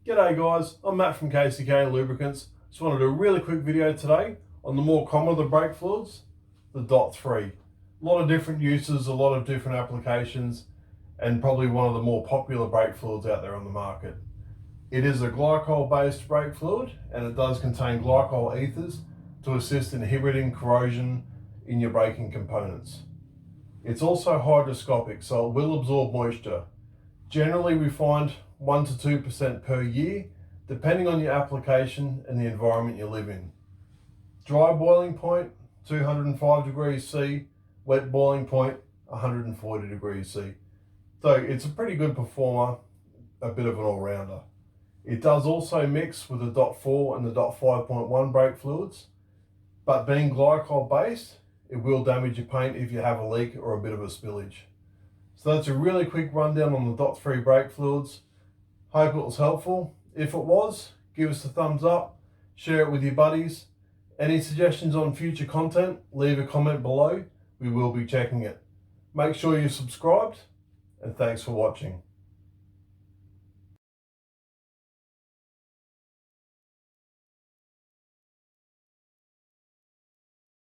G'day guys, I'm Matt from KCK Lubricants. Just wanted to do a really quick video today on the more common of the brake fluids, the DOT3. A lot of different uses, a lot of different applications, and probably one of the more popular brake fluids out there on the market. It is a glycol based brake fluid and it does contain glycol ethers to assist in inhibiting corrosion in your braking components. It's also hygroscopic, so it will absorb moisture. Generally we find 1 to 2% per year, depending on your application and the environment you live in. Dry boiling point, 205 degrees C, wet boiling point, 140 degrees C. So it's a pretty good performer, a bit of an all-rounder. It does also mix with the DOT4 and the DOT5.1 brake fluids, but being glycol based, it will damage your paint if you have a leak or a bit of a spillage. So that's a really quick rundown on the DOT3 brake fluids. Hope it was helpful. If it was, give us a thumbs up, share it with your buddies. Any suggestions on future content, leave a comment below. We will be checking it. Make sure you're subscribed, and thanks for watching.